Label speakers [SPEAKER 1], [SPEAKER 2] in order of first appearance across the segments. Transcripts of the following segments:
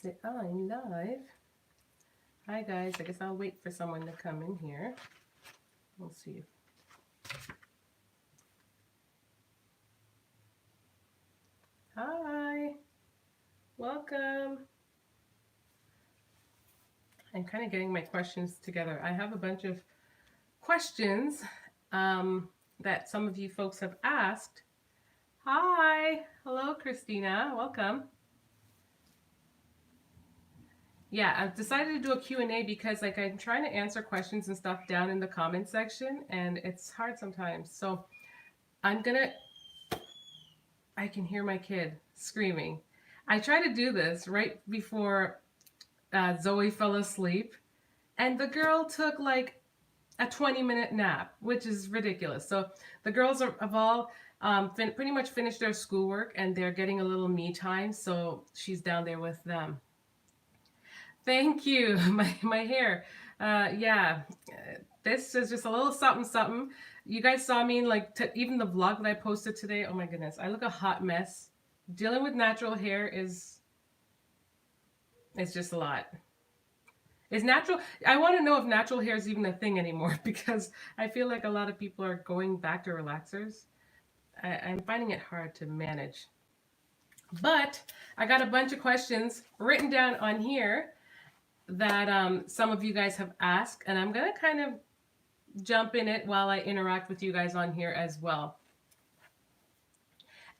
[SPEAKER 1] Say I'm live. Hi guys, I guess I'll wait for someone to come in here. We'll see. Hi, welcome. I'm kind of getting my questions together. I have a bunch of questions that some of you folks have asked. Hi, hello Christina, welcome. Yeah, I've decided to do a Q&A because like I'm trying to answer questions and stuff down in the comment section and it's hard sometimes. So I can hear my kid screaming. I tried to do this right before Zoe fell asleep and the girl took like a 20-minute nap, which is ridiculous. So the girls have all pretty much finished their schoolwork and they're getting a little me time. So she's down there with them. Thank you. My hair. Yeah, this is just a little something something. You guys saw me in like even the vlog that I posted today. Oh my goodness, I look a hot mess. Dealing with natural hair is it's just a lot. Is natural? I want to know if natural hair is even a thing anymore because I feel like a lot of people are going back to relaxers. I'm finding it hard to manage. But I got a bunch of questions written down on here that some of you guys have asked, and I'm going to kind of jump in it while I interact with you guys on here as well.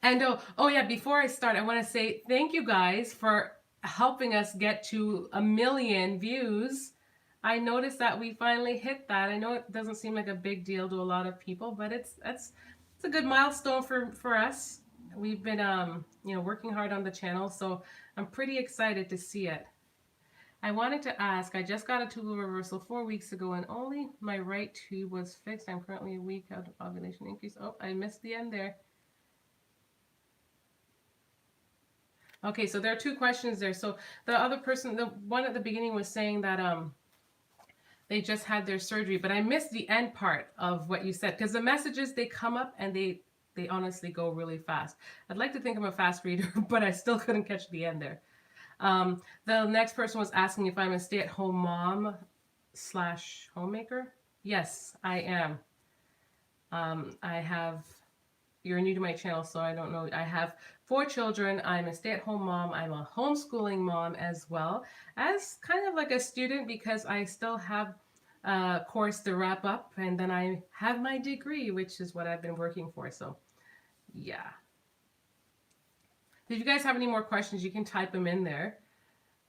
[SPEAKER 1] And oh yeah, before I start, I want to say thank you guys for helping us get to 1 million views. I noticed that we finally hit that. I know it doesn't seem like a big deal to a lot of people, but it's a good milestone for us. We've been working hard on the channel, so I'm pretty excited to see it. I wanted to ask, I just got a tubal reversal 4 weeks ago and only my right tube was fixed. I'm currently a week out of ovulation increase. Oh, I missed the end there. Okay, so there are two questions there. So the other person, the one at the beginning was saying that they just had their surgery, but I missed the end part of what you said because the messages, they come up and they honestly go really fast. I'd like to think I'm a fast reader, but I still couldn't catch the end there. The next person was asking if I'm a stay-at-home mom / homemaker. Yes, I am. I have, you're new to my channel, so I don't know. I have 4 children. I'm a stay-at-home mom. I'm a homeschooling mom as well as kind of like a student because I still have a course to wrap up and then I have my degree, which is what I've been working for. So yeah. If you guys have any more questions, you can type them in there.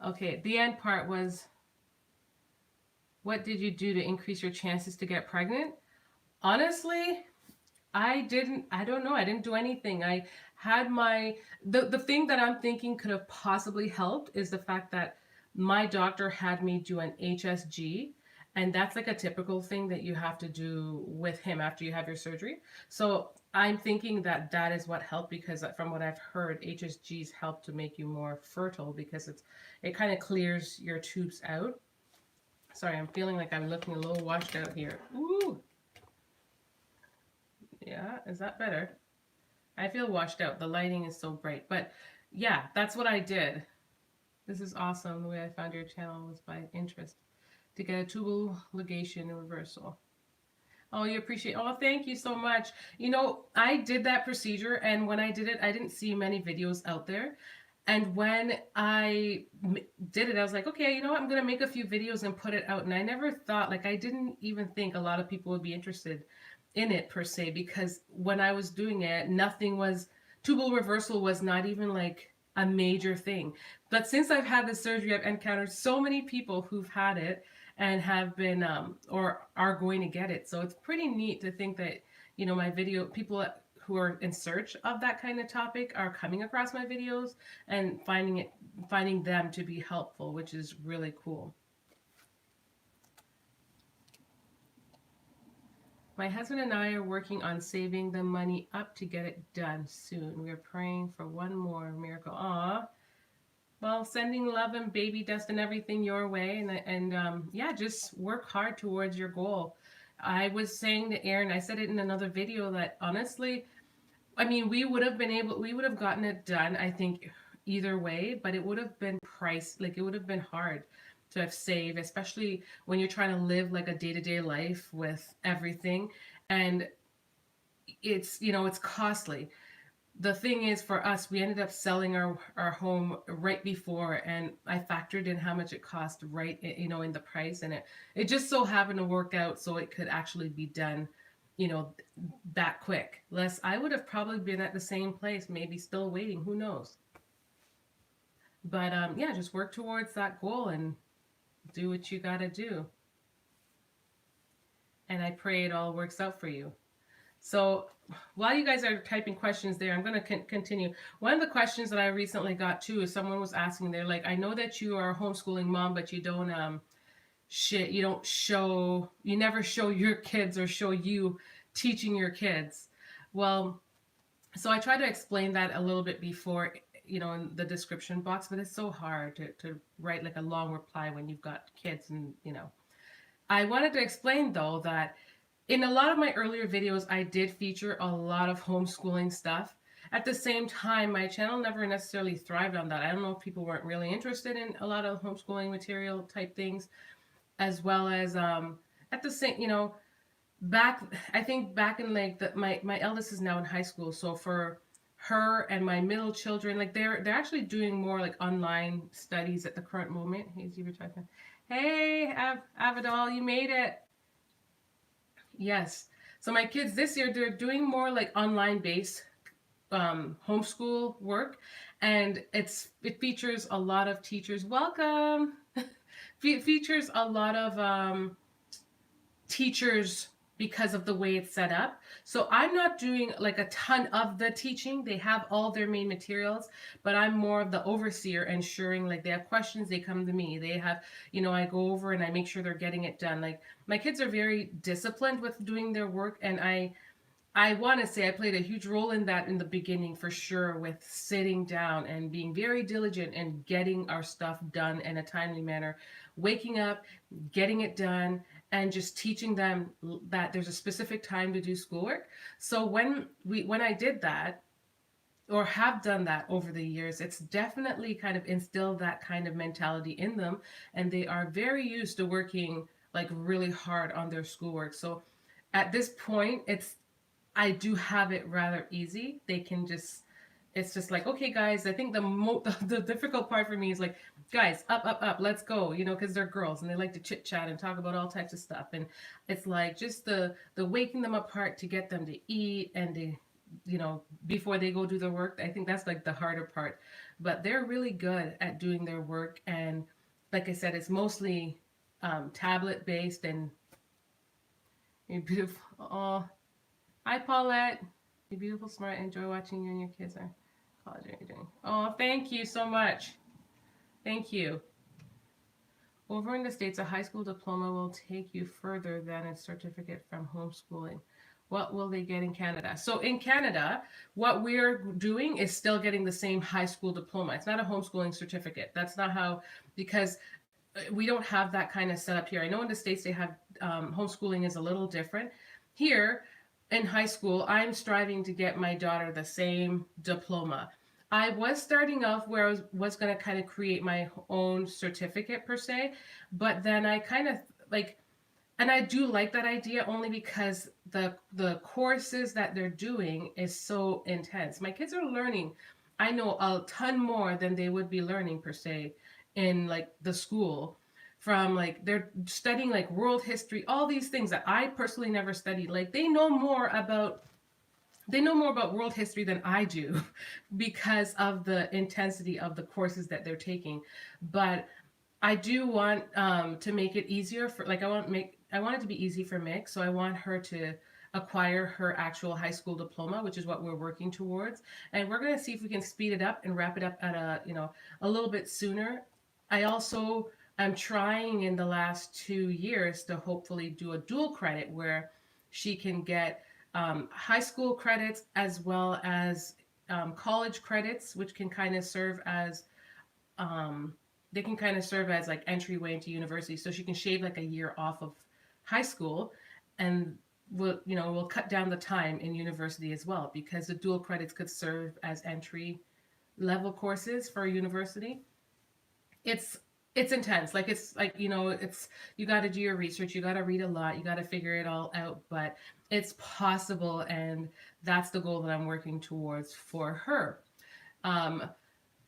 [SPEAKER 1] Okay, the end part was, what did you do to increase your chances to get pregnant? Honestly, I don't know. I didn't do anything. I had the thing that I'm thinking could have possibly helped is the fact that my doctor had me do an HSG. And that's like a typical thing that you have to do with him after you have your surgery. So I'm thinking that that is what helped because from what I've heard, HSGs help to make you more fertile because it kind of clears your tubes out. Sorry, I'm feeling like I'm looking a little washed out here. Ooh. Yeah, is that better? I feel washed out. The lighting is so bright. But yeah, that's what I did. This is awesome. The way I found your channel was by interest to get a tubal ligation reversal. Oh, you appreciate. Oh, thank you so much. You know, I did that procedure, and when I did it, I didn't see many videos out there. And when I did it, I was like, okay, you know what? I'm going to make a few videos and put it out. And I never thought, like, I didn't even think a lot of people would be interested in it per se, because when I was doing it, tubal reversal was not even like a major thing. But since I've had this surgery, I've encountered so many people who've had it and have been or are going to get it. So it's pretty neat to think that, you know, my video, people who are in search of that kind of topic are coming across my videos and finding them to be helpful, which is really cool. My husband and I are working on saving the money up to get it done soon. We are praying for one more miracle. Aw. Well, sending love and baby dust and everything your way. And yeah, just work hard towards your goal. I was saying to Aaron, I said it in another video, that honestly, I mean, we would have gotten it done, I think, either way, but it would have been like it would have been hard to have saved, especially when you're trying to live like a day-to-day life with everything. And it's, it's costly. The thing is, for us, we ended up selling our home right before, and I factored in how much it cost right, in the price, and it just so happened to work out so it could actually be done, you know, that quick. Less, I would have probably been at the same place, maybe still waiting, who knows. But yeah, just work towards that goal and do what you got to do. And I pray it all works out for you. So while you guys are typing questions there, I'm going to continue. One of the questions that I recently got too is someone was asking, they're like, I know that you are a homeschooling mom, but you don't show, you never show your kids or show you teaching your kids. Well, so I try to explain that a little bit before, in the description box, but it's so hard to write like a long reply when you've got kids and. I wanted to explain though that in a lot of my earlier videos, I did feature a lot of homeschooling stuff. At the same time, my channel never necessarily thrived on that. I don't know if people weren't really interested in a lot of homeschooling material type things, as well as at the same, back, I think back in like my eldest is now in high school, so for her and my middle children, like they're actually doing more like online studies at the current moment. Hey, Zebra typing. Hey, Avidal, you made it. Yes. So my kids this year, they're doing more like online based homeschool work, and it features a lot of teachers. Welcome. Features a lot of teachers because of the way it's set up. So I'm not doing like a ton of the teaching. They have all their main materials, but I'm more of the overseer, ensuring like they have questions, they come to me. They have, I go over and I make sure they're getting it done. Like my kids are very disciplined with doing their work, and I want to say I played a huge role in that in the beginning for sure, with sitting down and being very diligent and getting our stuff done in a timely manner, waking up, getting it done, and just teaching them that there's a specific time to do schoolwork. So when I did that, or have done that over the years, it's definitely kind of instilled that kind of mentality in them, and they are very used to working like really hard on their schoolwork. So at this point, I do have it rather easy. They can just, it's just like, okay, guys, I think the difficult part for me is like, guys, up, let's go, because they're girls and they like to chit chat and talk about all types of stuff. And it's like just the waking them apart to get them to eat and to, before they go do their work. I think that's like the harder part. But they're really good at doing their work. And like I said, it's mostly tablet based and beautiful. Oh, hi, Paulette. You're beautiful, smart. Enjoy watching you and your kids are college. What are you doing? Oh, thank you so much. Thank you. Over in the States, a high school diploma will take you further than a certificate from homeschooling. What will they get in Canada? So in Canada, what we're doing is still getting the same high school diploma. It's not a homeschooling certificate. That's not how, because we don't have that kind of setup here. I know in the States they have homeschooling is a little different. Here in high school, I'm striving to get my daughter the same diploma. I was starting off where I was going to kind of create my own certificate per se, but then I kind of like, and I do like that idea only because the courses that they're doing is so intense. My kids are learning, I know, a ton more than they would be learning per se in like the school, from like they're studying like world history, all these things that I personally never studied. Like they know more about world history than I do because of the intensity of the courses that they're taking. But I do want to make it easier for, like, I want it to be easy for Mick, so I want her to acquire her actual high school diploma, which is what we're working towards. And we're going to see if we can speed it up and wrap it up at a little bit sooner. I also am trying in the last 2 years to hopefully do a dual credit where she can get high school credits as well as college credits, which can kind of serve as they can kind of serve as like entryway into university. So she can shave like a year off of high school, and we'll cut down the time in university as well, because the dual credits could serve as entry level courses for university, it's it's intense. Like it's like, it's, you got to do your research, you got to read a lot, you got to figure it all out, but it's possible, and that's the goal that I'm working towards for her. Um,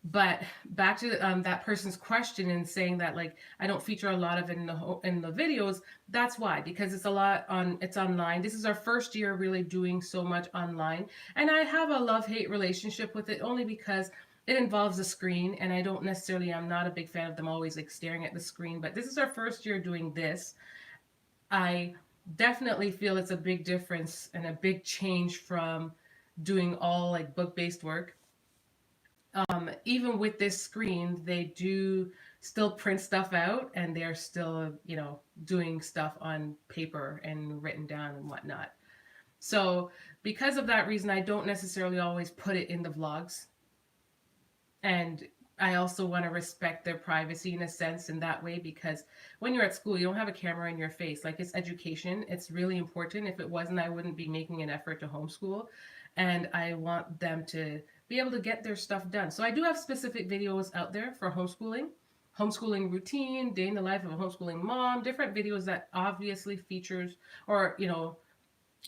[SPEAKER 1] but back to that person's question and saying that, like, I don't feature a lot of it in the videos. That's why, because it's online. This is our first year really doing so much online, and I have a love hate relationship with it, only because it involves a screen, and I'm not a big fan of them always like staring at the screen. But this is our first year doing this. I definitely feel it's a big difference and a big change from doing all like book based work. Even with this screen, they do still print stuff out, and they're still, doing stuff on paper and written down and whatnot. So, because of that reason, I don't necessarily always put it in the vlogs. And I also want to respect their privacy in a sense in that way, because when you're at school, you don't have a camera in your face. Like, it's education, it's really important. If it wasn't, I wouldn't be making an effort to homeschool. And I want them to be able to get their stuff done. So I do have specific videos out there for homeschooling routine, day in the life of a homeschooling mom, different videos that obviously or,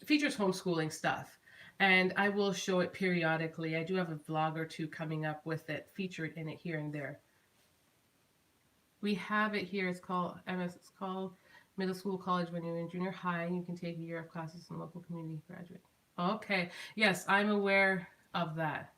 [SPEAKER 1] features homeschooling stuff. And I will show it periodically. I do have a vlog or two coming up with it, featured in it here and there. We have it here. It's called middle school, college. When you're in junior high, you can take a year of classes in local community graduate. Okay. Yes, I'm aware of that.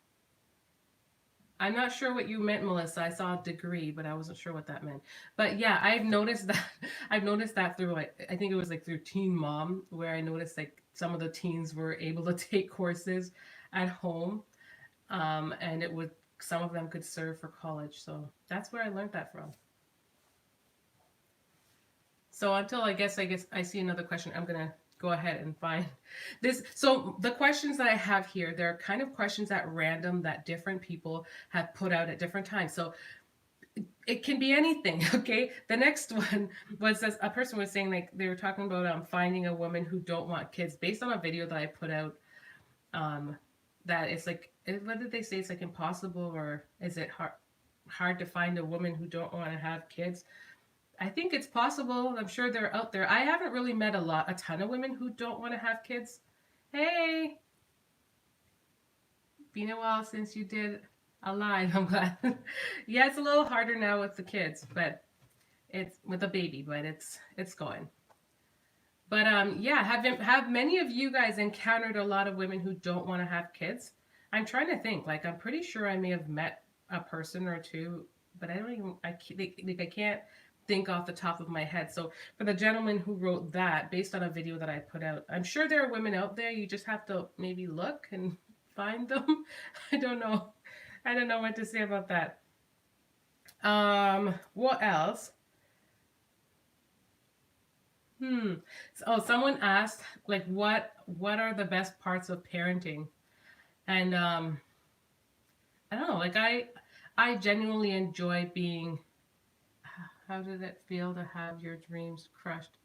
[SPEAKER 1] I'm not sure what you meant, Melissa. I saw a degree, but I wasn't sure what that meant. But yeah, I've noticed that. I've noticed that through, like, I think it was like through Teen Mom, where I noticed like some of the teens were able to take courses at home, and some of them could serve for college. So that's where I learned that from. So until I guess I see another question, I'm gonna go ahead and find this. So the questions that I have here, they're kind of questions at random that different people have put out at different times. So it can be anything. Okay. The next one was this, a person was saying, like, they were talking about finding a woman who don't want kids based on a video that I put out. Um, that it's like, what did they say? It's like impossible, or is it hard to find a woman who don't want to have kids? I think it's possible. I'm sure they're out there. I haven't really met a ton of women who don't want to have kids. Hey, been a while since you did a live. I'm glad. Yeah, it's a little harder now with the kids, but it's with a baby, but it's going. But yeah, have many of you guys encountered a lot of women who don't want to have kids? I'm trying to think. Like, I'm pretty sure I may have met a person or two, but I don't even I can't think off the top of my head. So for the gentleman who wrote that, based on a video that I put out, I'm sure there are women out there. You just have to maybe look and find them. I don't know. I don't know what to say about that. What else? Oh, someone asked, like, what are the best parts of parenting? And I don't know, like, I genuinely enjoy being. How did it feel to have your dreams crushed?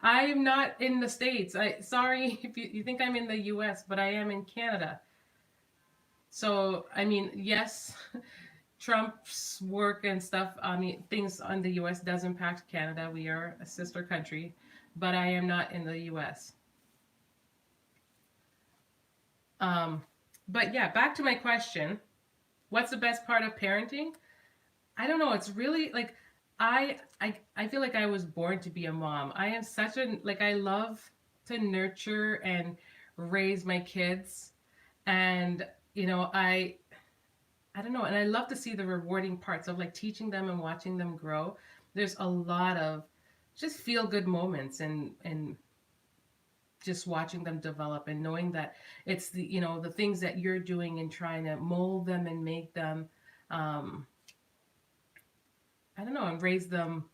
[SPEAKER 1] I'm not in the States. Sorry if you think I'm in the US, but I am in Canada. So, I mean, yes, Trump's work and stuff, I mean, things on the US does impact Canada. We are a sister country, but I am not in the US. Um, but yeah, back to my question. What's the best part of parenting? I don't know. It's really like I feel like I was born to be a mom. I am such a like I love to nurture and raise my kids, and I don't know, and I love to see the rewarding parts of like teaching them and watching them grow. There's a lot of just feel good moments, and just watching them develop, and knowing that it's the things that you're doing and trying to mold them and make them um I don't know, and raise them,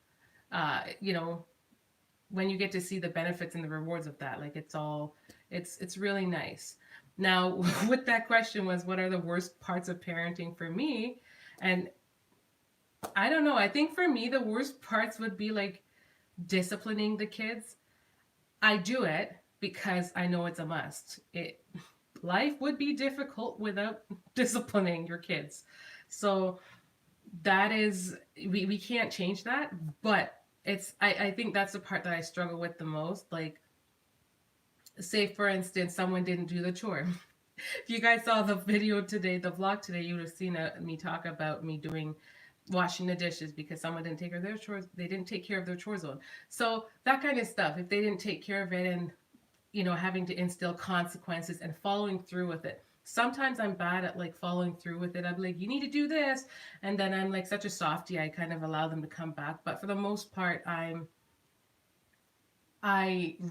[SPEAKER 1] uh, you know, when you get to see the benefits and the rewards of that, like it's really nice. Now, with that question was, what are the worst parts of parenting for me? And I don't know. I think for me, the worst parts would be like disciplining the kids. I do it because I know it's a must. life would be difficult without disciplining your kids. So that is, we can't change that, but I think that's the part that I struggle with the most. Like, say for instance, someone didn't do the chore. If you guys saw the video today, the vlog today, you would have seen me talk about me doing washing the dishes because someone didn't take care of their chores. They didn't take care of their chore zone. So that kind of stuff. If they didn't take care of it, and having to instill consequences and following through with it. Sometimes I'm bad at like following through with it. I'm like, you need to do this, and then I'm like such a softie. I kind of allow them to come back. But for the most part, I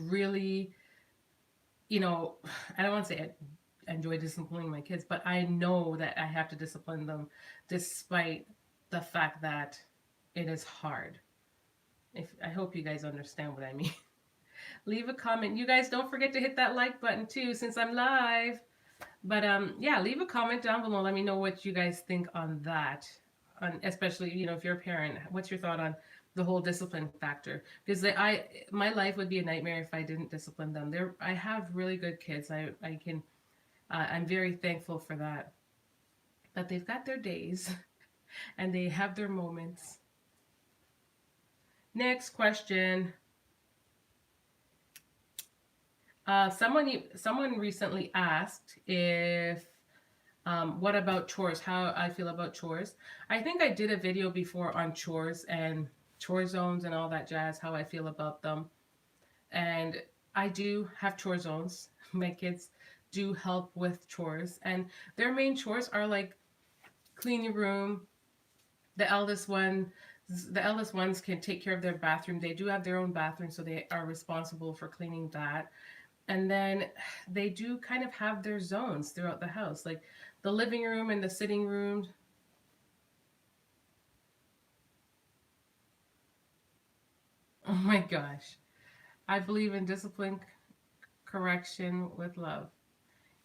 [SPEAKER 1] really, I don't want to say I enjoy disciplining my kids, but I know that I have to discipline them despite the fact that it is hard. I hope you guys understand what I mean. Leave a comment. You guys don't forget to hit that like button too, since I'm live. But yeah, leave a comment down below. Let me know what you guys think on that. Especially, if you're a parent, what's your thought on the whole discipline factor? Because my life would be a nightmare if I didn't discipline them. I have really good kids. I'm very thankful for that. But they've got their days and they have their moments. Next question. Someone recently asked if what about chores? How I feel about chores. I think I did a video before on chores and chore zones and all that jazz. How I feel about them, and I do have chore zones. My kids do help with chores, and their main chores are like clean your room. The eldest ones can take care of their bathroom. They do have their own bathroom, so they are responsible for cleaning that. And then they do kind of have their zones throughout the house, like the living room and the sitting room. Oh my gosh. I believe in discipline, correction with love.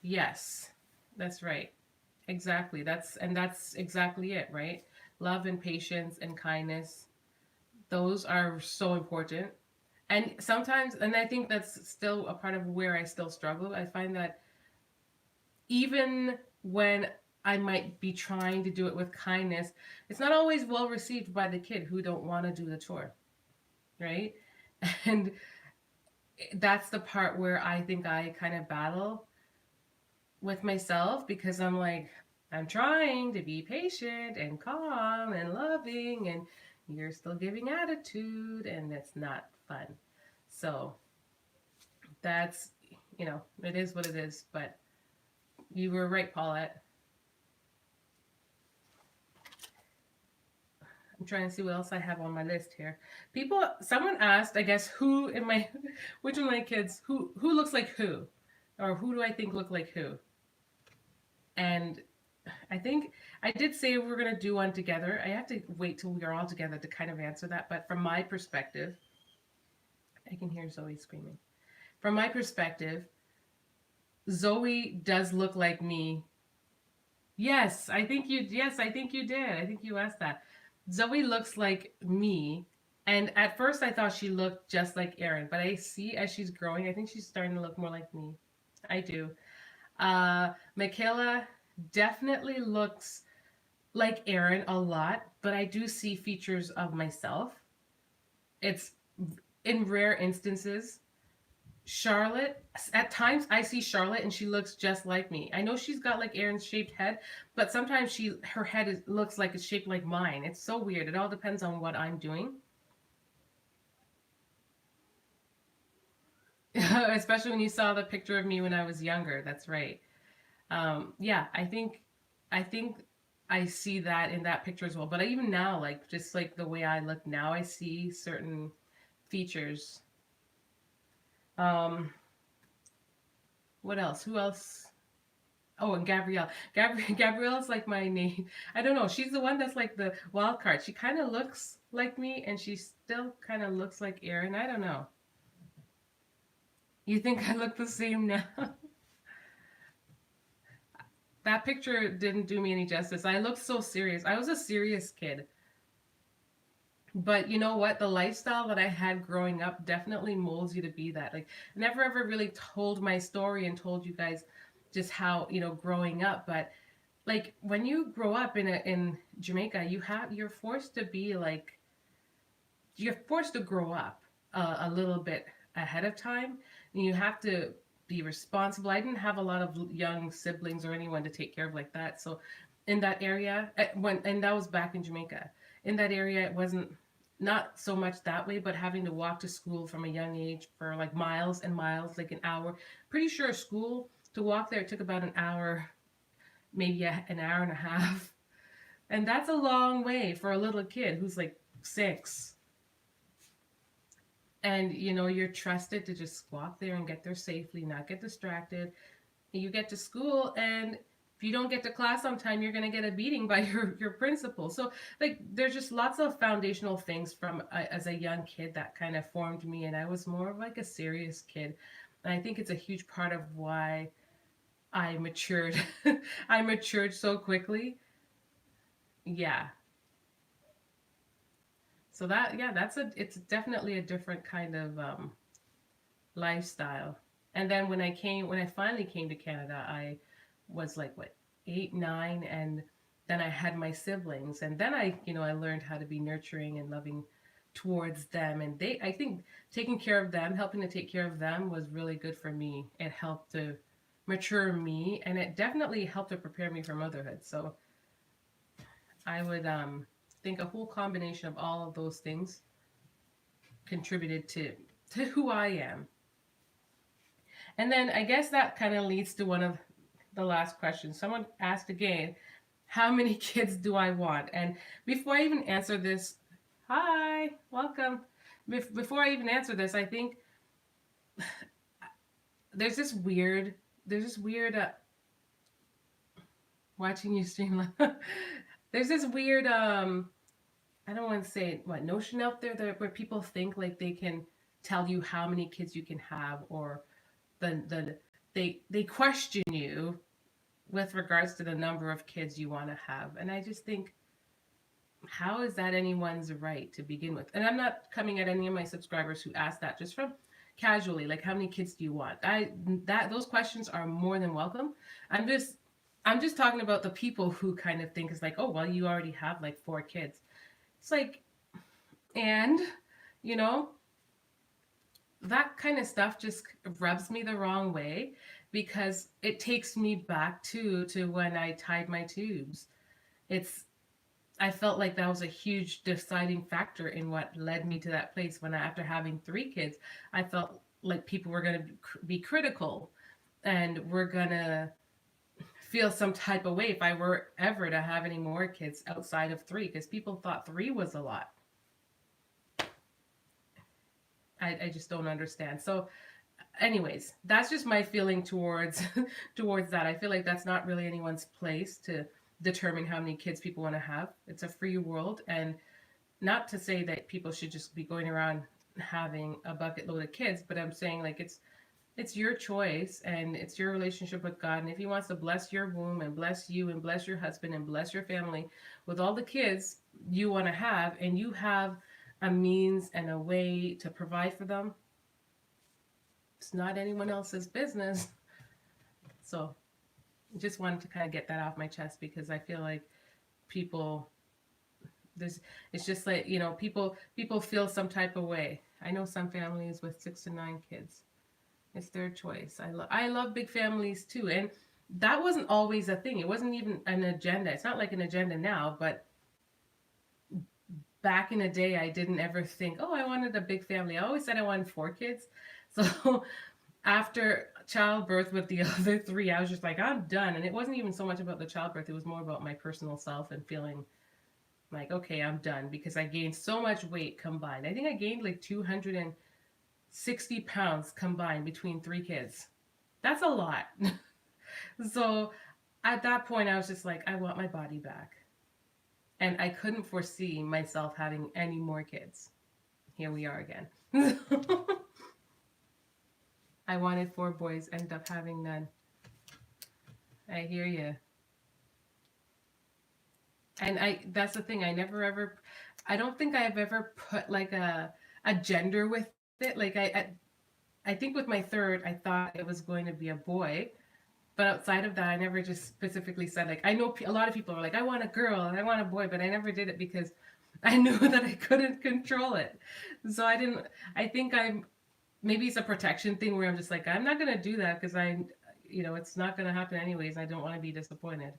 [SPEAKER 1] Yes, that's right. Exactly. That's exactly it, right? Love and patience and kindness. Those are so important. And sometimes, and I think that's still a part of where I still struggle. I find that even when I might be trying to do it with kindness, it's not always well received by the kid who don't want to do the chore, right? And that's the part where I think I kind of battle with myself, because I'm like, I'm trying to be patient and calm and loving, and you're still giving attitude, and it's not fun. So that's, it is what it is. But you were right, Paulette. I'm trying to see what else I have on my list here. Someone asked, I guess, which of my kids, who looks like who? Or who do I think look like who? And I think I did say we're going to do one together. I have to wait till we are all together to kind of answer that. But from my perspective, I can hear Zoe screaming. From my perspective, Zoe does look like me. Yes, I think you did. I think you asked that. Zoe looks like me. And at first I thought she looked just like Erin, but I see as she's growing, I think she's starting to look more like me. I do. Michaela definitely looks like Erin a lot, but I do see features of myself. It's in rare instances. Charlotte, at times I see Charlotte and she looks just like me. I know she's got like Erin's shaped head, but sometimes her head looks like it's shaped like mine. It's so weird. It all depends on what I'm doing. Especially when you saw the picture of me when I was younger. That's right. Yeah, I think I see that in that picture as well. But even now, like just like the way I look now, I see certain features. Um, what else? Who else? Oh, and Gabrielle. Gabrielle's like my name. I don't know. She's the one that's like the wild card. She kind of looks like me, and she still kind of looks like Erin. I don't know. You think I look the same now? That picture didn't do me any justice. I looked so serious. I was a serious kid. But you know what? The lifestyle that I had growing up definitely molds you to be that. Like, I never ever really told my story and told you guys just how, growing up. But like when you grow up in Jamaica, you're forced to be like, you're forced to grow up a little bit ahead of time. And you have to be responsible. I didn't have a lot of young siblings or anyone to take care of like that. So in that area, and that was back in Jamaica. In that area, it wasn't, not so much that way, but having to walk to school from a young age for like miles and miles, like an hour. Pretty sure school to walk there, it took about an hour, maybe an hour and a half. And that's a long way for a little kid who's like 6. And you're trusted to just walk there and get there safely, not get distracted. You get to school, and if you don't get to class on time, you're going to get a beating by your principal. So like there's just lots of foundational things from as a young kid that kind of formed me, and I was more of like a serious kid. And I think it's a huge part of why I matured. I matured so quickly. Yeah. So that, yeah, it's definitely a different kind of lifestyle. And then when I finally came to Canada, I was like, what, 8, 9, and then I had my siblings, and then I learned how to be nurturing and loving towards them, and I think taking care of them, helping to take care of them was really good for me. It helped to mature me, and it definitely helped to prepare me for motherhood. So I would think a whole combination of all of those things contributed to who I am. And then I guess that kind of leads to one of the last questions. Someone asked again, how many kids do I want? And before I even answer this, hi, welcome. Before I even answer this, I think there's this weird, watching you stream. There's this weird, I don't want to say what notion out there that where people think like they can tell you how many kids you can have, or they question you with regards to the number of kids you want to have. And I just think, how is that anyone's right to begin with? And I'm not coming at any of my subscribers who ask that, just from casually, like, how many kids do you want? Those questions are more than welcome. I'm just talking about the people who kind of think it's like, oh well, you already have like 4 kids. It's like, and you know that kind of stuff just rubs me the wrong way, because it takes me back to when I tied my tubes. It's I felt like that was a huge deciding factor in what led me to that place. When after having 3 kids, I felt like people were going to be critical, and were going to feel some type of way if I were ever to have any more kids outside of 3, because people thought 3 was a lot. I just don't understand. So anyways, that's just my feeling towards towards that. I feel like that's not really anyone's place to determine how many kids people want to have. It's a free world, and not to say that people should just be going around having a bucket load of kids, but I'm saying like it's your choice, and it's your relationship with God. And if he wants to bless your womb and bless you and bless your husband and bless your family with all the kids you want to have, and you have a means and a way to provide for them, it's not anyone else's business. So just wanted to kind of get that off my chest, because I feel like people, there's it's just like, people feel some type of way. I know some families with 6 to 9 kids. It's their choice. I love big families too, and that wasn't always a thing. It wasn't even an agenda. It's not like an agenda now, but back in the day, I didn't ever think, oh, I wanted a big family. I always said I wanted 4 kids. So after childbirth with the other 3, I was just like, I'm done. And it wasn't even so much about the childbirth. It was more about my personal self and feeling like, okay, I'm done, because I gained so much weight combined. I think I gained like 260 pounds combined between 3 kids. That's a lot. So at that point, I was just like, I want my body back. And I couldn't foresee myself having any more kids. Here we are again. I wanted 4 boys, ended up having none. I hear you. And that's the thing, I don't think I've ever put like a gender with it. Like I think with my third, I thought it was going to be a boy. But outside of that, I never just specifically said, like, I know a lot of people are like, I want a girl and I want a boy, but I never did it because I knew that I couldn't control it. So I didn't, I think maybe it's a protection thing where I'm just like, I'm not going to do that because it's not going to happen anyways. I don't want to be disappointed.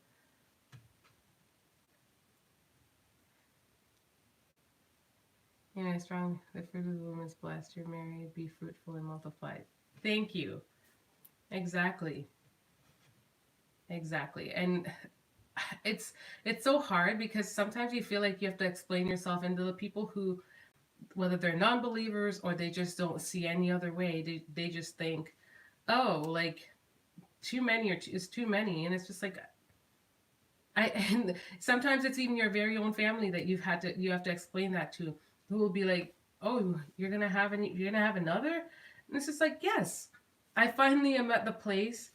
[SPEAKER 1] Yeah, strong. The fruit of the womb is blessed. You're married. Be fruitful and multiply. Thank you. Exactly. Exactly. And it's it's so hard because sometimes you feel like you have to explain yourself, and the people who, whether they're non-believers or they just don't see any other way, they just think, oh, like too many is too many, and it's just like and sometimes it's even your very own family that you have to explain that to, who will be like, oh, you're gonna have another, and it's just like, yes, I finally am at the place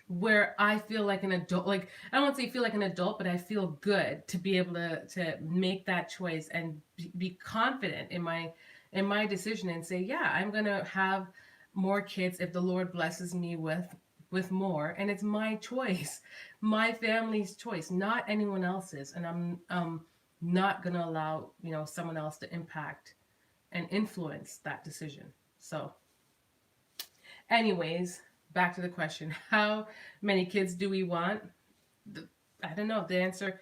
[SPEAKER 1] where I feel like an adult. Like, I don't want to say feel like an adult, but I feel good to be able to make that choice and be confident in my decision and say, yeah, I'm gonna have more kids if the Lord blesses me with more, and it's my choice, my family's choice, not anyone else's, and I'm not gonna allow someone else to impact and influence that decision. So anyways, back to the question: how many kids do we want? I don't know. The answer,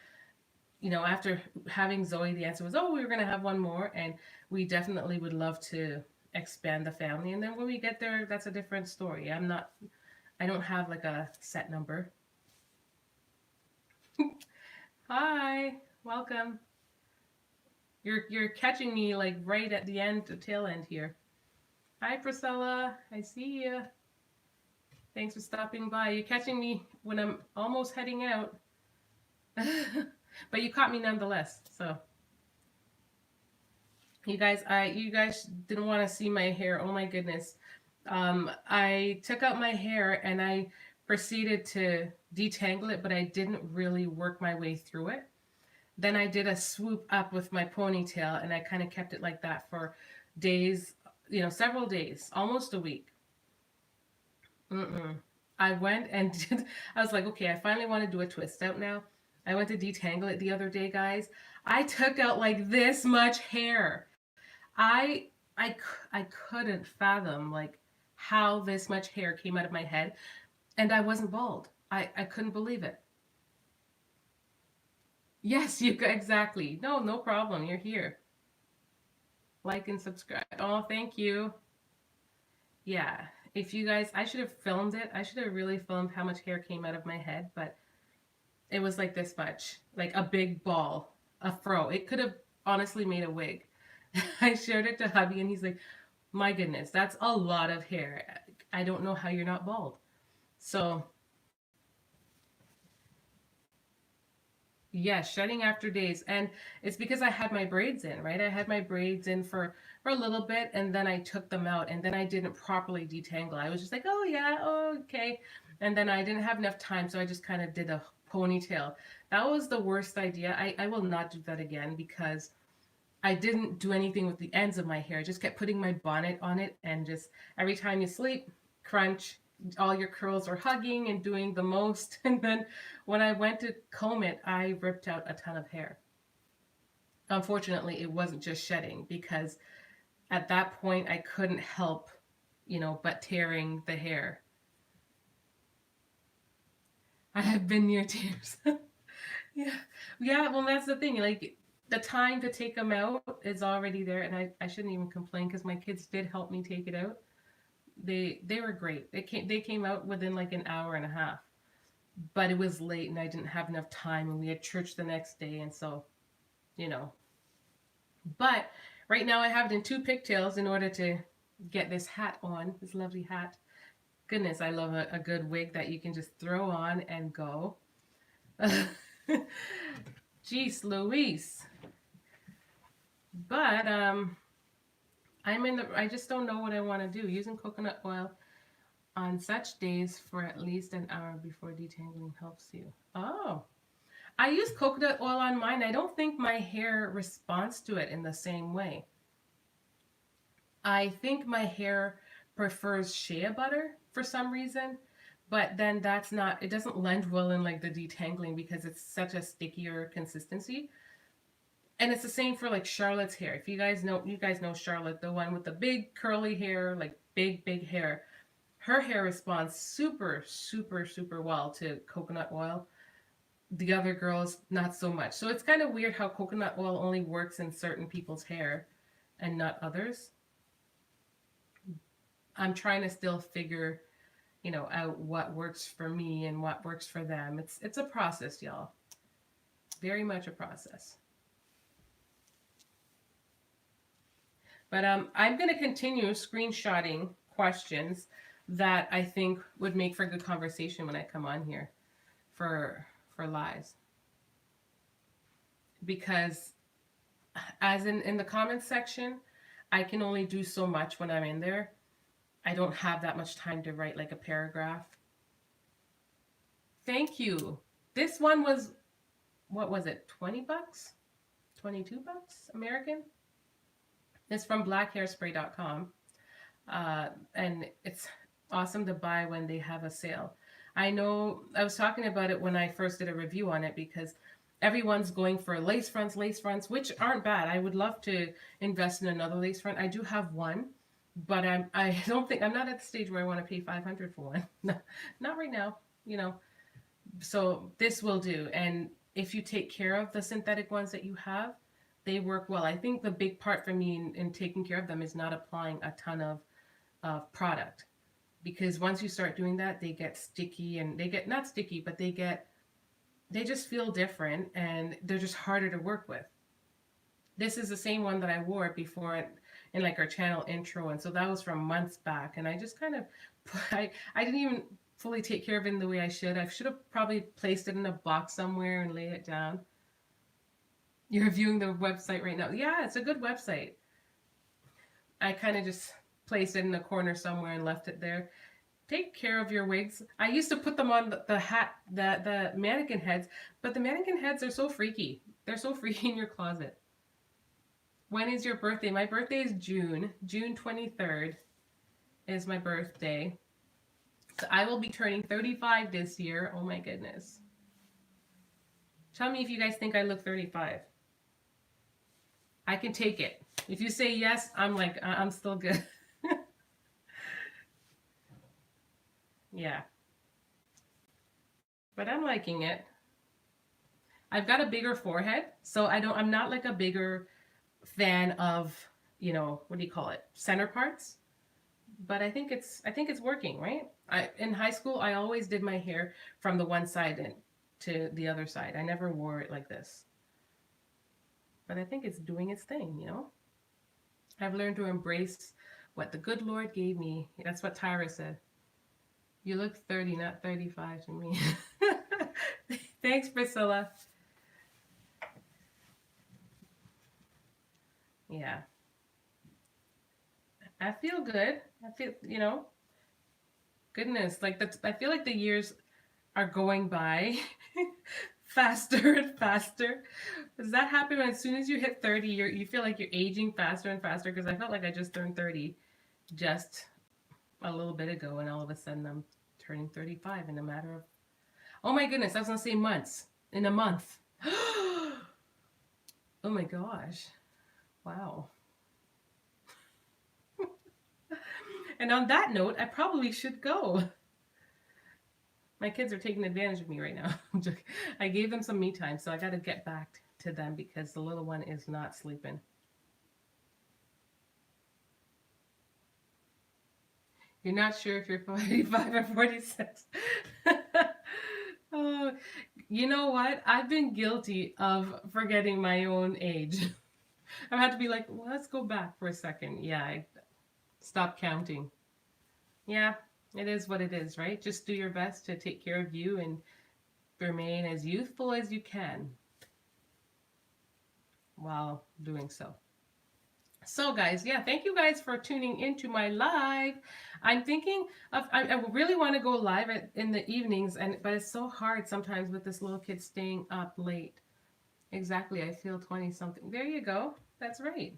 [SPEAKER 1] after having Zoe, the answer was, oh, we were going to have one more, and we definitely would love to expand the family. And then when we get there, that's a different story. I don't have like a set number. Hi, welcome. You're catching me like right at the end, the tail end here. Hi, Priscilla. I see you. Thanks for stopping by. You're catching me when I'm almost heading out. But you caught me nonetheless. So you guys didn't want to see my hair. Oh my goodness. I took out my hair and I proceeded to detangle it, but I didn't really work my way through it. Then I did a swoop up with my ponytail, and I kind of kept it like that for days, several days, almost a week. Mm-mm. I went and I was like, okay, I finally want to do a twist out now. I went to detangle it the other day, guys. I took out like this much hair. I I couldn't fathom like how this much hair came out of my head, and I wasn't bald. I couldn't believe it. Yes, exactly. No, no problem. You're here. Like and subscribe. Oh, thank you. Yeah. If you guys, I should have filmed it. I should have really filmed how much hair came out of my head, but it was like this much, like a big ball, a fro. It could have honestly made a wig. I showed it to hubby, and he's like, my goodness, that's a lot of hair. I don't know how you're not bald. So, yeah, shedding after days. And it's because I had my braids in, right? I had my braids in for a little bit, and then I took them out, and then I didn't properly detangle. I was just like, oh, yeah, oh, okay. And then I didn't have enough time, so I just kind of did a ponytail. That was the worst idea. I will not do that again because I didn't do anything with the ends of my hair. I just kept putting my bonnet on it, and just every time you sleep, crunch, all your curls are hugging and doing the most. And then when I went to comb it, I ripped out a ton of hair. Unfortunately, it wasn't just shedding because at that point I couldn't help, but tearing the hair. I have been near tears. Yeah. Yeah, well, that's the thing. Like, the time to take them out is already there, and I shouldn't even complain because my kids did help me take it out. They were great. They came out within like an hour and a half. But it was late and I didn't have enough time, and we had church the next day, and so, you know. But right now I have it in two pigtails in order to get this hat on, this lovely hat. Goodness, I love a good wig that you can just throw on and go. Jeez Louise. But I just don't know what I want to do. Using coconut oil on such days for at least an hour before detangling helps you. Oh, I use coconut oil on mine. I don't think my hair responds to it in the same way. I think my hair prefers shea butter for some reason, but then that's not, it doesn't blend well in like the detangling because it's such a stickier consistency. And it's the same for like Charlotte's hair. If you guys know Charlotte, the one with the big curly hair, like big hair. Her hair responds super, super, super well to coconut oil. The other girls, not so much. So it's kind of weird how coconut oil only works in certain people's hair and not others. I'm trying to still figure, out what works for me and what works for them. It's a process, y'all. Very much a process. But I'm going to continue screenshotting questions that I think would make for good conversation when I come on here for lives. Because as in the comments section, I can only do so much when I'm in there. I don't have that much time to write like a paragraph. Thank you. This one was, what was it, 20 bucks? 22 bucks American? It's from blackhairspray.com. And it's awesome to buy when they have a sale. I know I was talking about it when I first did a review on it because everyone's going for lace fronts, which aren't bad. I would love to invest in another lace front. I do have one, but I don't think I'm not at the stage where I want to pay $500 for one. No, not right now, So this will do. And if you take care of the synthetic ones that you have, they work well. I think the big part for me in taking care of them is not applying a ton of product, because once you start doing that, they get sticky, and they get not sticky, but they just feel different, and they're just harder to work with. This is the same one that I wore before in like our channel intro, and so that was from months back, and I just kind of I didn't even fully take care of it in the way I should. I should have probably placed it in a box somewhere and laid it down. You're viewing the website right now. Yeah, it's a good website. I kind of just placed it in a corner somewhere and left it there. Take care of your wigs. I used to put them on the mannequin heads, but the mannequin heads are so freaky. They're so freaky in your closet. When is your birthday? My birthday is June. June 23rd is my birthday. So I will be turning 35 this year. Oh my goodness. Tell me if you guys think I look 35. I can take it. If you say yes, I'm like, I'm still good. Yeah. But I'm liking it. I've got a bigger forehead, so I'm not like a bigger fan of, what do you call it? Center parts. But I think it's working, right? In high school, I always did my hair from the one side and to the other side. I never wore it like this. But I think it's doing its thing. I've learned to embrace what the good Lord gave me. That's what Tyra said. You look 30, not 35 to me. Thanks, Priscilla. Yeah. I feel good. I feel, goodness, like I feel like the years are going by faster and faster. Does that happen when as soon as you hit 30, you feel like you're aging faster and faster? Because I felt like I just turned 30 just a little bit ago, and all of a sudden I'm turning 35 in a matter of, oh my goodness, I was gonna say months. In a month. Oh my gosh. Wow. And on that note, I probably should go. My kids are taking advantage of me right now. I gave them some me time, so I got to get back to them because the little one is not sleeping. You're not sure if you're 45 or 46. Oh, you know what? I've been guilty of forgetting my own age. I've had to be like, well, let's go back for a second. Yeah, I stopped counting. Yeah, it is what it is, right? Just do your best to take care of you and remain as youthful as you can while doing so. So guys, yeah, thank you guys for tuning into my live. I'm thinking of, I really want to go live in the evenings, but it's so hard sometimes with this little kid staying up late. Exactly, I feel 20 something. There you go. That's right.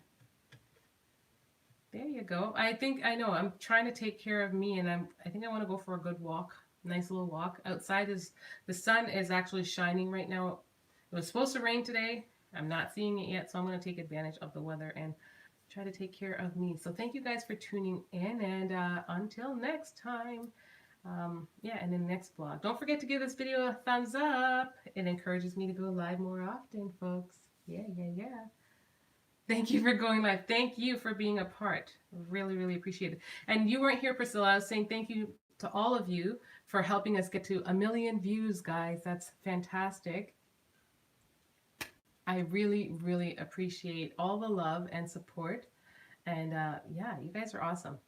[SPEAKER 1] There you go. I know I'm trying to take care of me, and I think I want to go for a good walk Nice little walk. Outside is, the sun is actually shining right now. It was supposed to rain today. I'm not seeing it yet, so I'm going to take advantage of the weather and try to take care of me. So thank you guys for tuning in, and until next time. Yeah, and in the next vlog. Don't forget to give this video a thumbs up. It encourages me to go live more often, folks. Yeah, yeah, yeah. Thank you for going live. Thank you for being a part. Really, really appreciate it. And you weren't here, Priscilla. I was saying thank you to all of you for helping us get to 1 million views, guys. That's fantastic. I really, really appreciate all the love and support. And yeah, you guys are awesome.